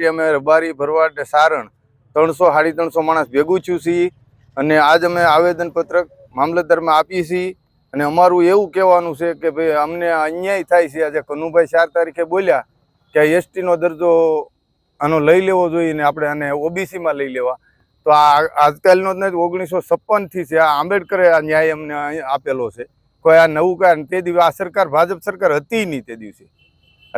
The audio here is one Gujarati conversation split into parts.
અમે રબારી ભરવાડ ને સારણ 300 350 માણસ ભેગું થયું છીએ અને આજ અમે આવેદનપત્રક મામલતદારમાં આપીએ છીએ અને અમારું એવું કહેવાનું છે કે ભાઈ અમને અન્યાય થાય છે. આજે કનુભાઈ 4 તારીખે બોલ્યા કે એસટીનો દરજ્જો આનો લઈ લેવો જોઈએ ને આપણે આને ઓબીસીમાં લઈ લેવા, તો આ આજકાલનો જ નથી, 1956થી છે. આ આંબેડકરે આ ન્યાય અમને આપેલો છે. કોઈ આ નવું કારણ તે દિવસે આ સરકાર ભાજપ સરકાર હતી નહીં તે દિવસે,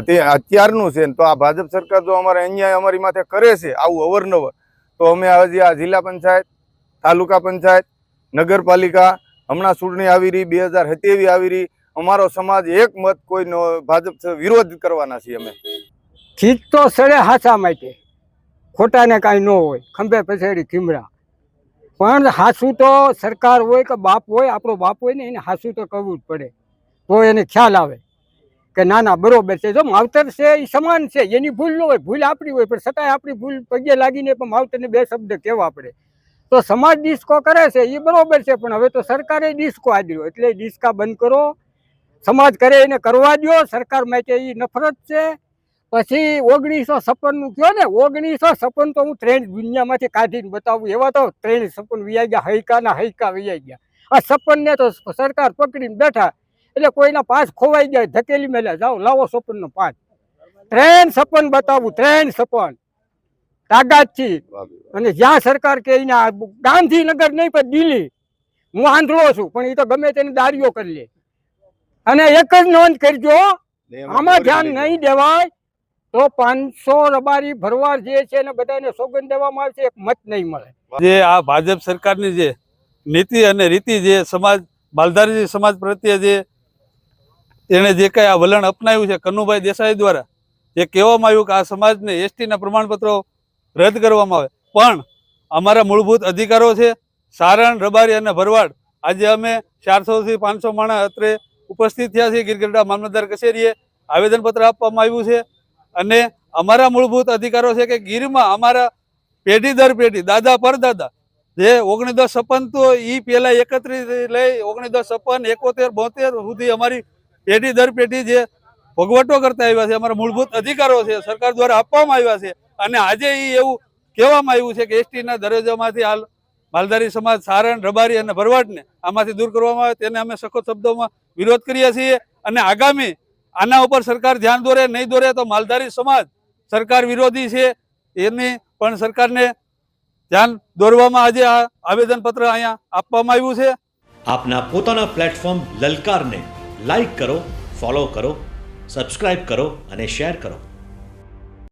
તે અત્યારનું છે. તો આ ભાજપ સરકાર જો અમારે અન્યાય અમારી માથે કરે છે આવું અવરનવર, તો અમે હજી આ જિલ્લા પંચાયત, તાલુકા પંચાયત, નગરપાલિકા હમણાં ચૂંટણી આવી રહી 2027 આવી રહી, અમારો સમાજ એક મત કોઈનો ભાજપ વિરોધ કરવાના છીએ. અમે ખીચ તો સડે હાસા માટે, ખોટાને કાંઈ ન હોય, ખંભે પછેડી ખીમરા. પણ હાસું તો સરકાર હોય કે બાપ હોય, આપણો બાપ હોય ને એને હાસું તો કરવું જ પડે, તો એને ખ્યાલ આવે કે ના ના બરોબર છે. જો માવતર છે એ સમાન છે, એની ભૂલ ન હોય, ભૂલ આપણી હોય, પણ છતાંય આપણી ભૂલ પગે લાગીને પણ માવતરને 2 શબ્દ કહેવા પડે. તો સમાજ ડિસ્કો કરે છે એ બરોબર છે, પણ હવે તો સરકારે ડિસ્કો આપ્યો એટલે ડિસ્કા બંધ કરો. સમાજ કરે એને કરવા દો, સરકાર માટે એ નફરત છે. પછી 1956નું કહો ને, 1956 તો હું 3 દુનિયામાંથી કાઢીને બતાવું, એવા તો 3 સપન વિયાઈ ગયા, હૈકાના હૈકા વિયાઈ ગયા. આ સપનને તો સરકાર પકડીને બેઠા એટલે કોઈના 5 ખોવાઈ જાય, ધકેલી મેલ્યા, જાઓ લાવો સપનનો 5. 3 સપન બતાવું, 3 સપન તાકાતથી. અને જ્યાં સરકાર કે ગાંધીનગર નહીં પણ દિલ્હી, હું આંધળો છું પણ એ તો ગમે તેને દારીઓ કરી લે. અને એક જ નોંધ કરજો, આમાં ધ્યાન નહીં દેવાય તો 500 રબારી ભરવાડ જે છે ને બધાને સોગંદ દેવામાં આવશે, એક મત નહીં મળે. જે આ ભાજપ સરકારની જે નીતિ અને રીતિ, જે સમાજ માલધારી સમાજ પ્રત્યે જે એને જે કંઈ આ વલણ અપનાવ્યું છે કનુભાઈ દેસાઈ દ્વારા, જે કહેવામાં આવ્યું કે આ સમાજને એસટીના પ્રમાણપત્રો રદ કરવામાં આવે, પણ અમારા મૂળભૂત અધિકારો છે સારણ, રબારી અને ભરવાડ. આજે અમે 400 થી 500 માણસ અત્રે ઉપસ્થિત થયા છીએ. ગીરગઢડા મામલતદાર કચેરીએ આવેદનપત્ર આપવામાં આવ્યું છે અને અમારા મૂળભૂત અધિકારો છે કે ગીરમાં અમારા પેઢી દર પેઢી, દાદા પરદાદા, જે 1956 તો એ પહેલા 31 લઈ 1956, 71, 72 સુધી અમારી પેઢી દર પેઢી જે ભોગવટો કરતા આવ્યા છે, અમારા મૂળભૂત અધિકારો છે સરકાર દ્વારા આપવામાં આવ્યા છે. અને આજે એ એવું કહેવામાં આવ્યું છે કે એસટીના દરજ્જામાંથી હાલ માલધારી સમાજ સારણ, રબારી અને ભરવાડને આમાંથી દૂર કરવામાં આવે, તેને અમે સખત શબ્દોમાં વિરોધ કરીએ છીએ. અને આગામી આના ઉપર સરકાર ધ્યાન દોરે નહીં દોરે તો માલધારી સમાજ સરકાર વિરોધી છે, એની પણ સરકારને ધ્યાન દોરવામાં આજે આ આવેદનપત્ર અહીંયા આપવામાં આવ્યું છે. આપના પોતાના પ્લેટફોર્મ લલકારને લાઈક કરો, ફોલો કરો, સબસ્ક્રાઇબ કરો અને શેર કરો.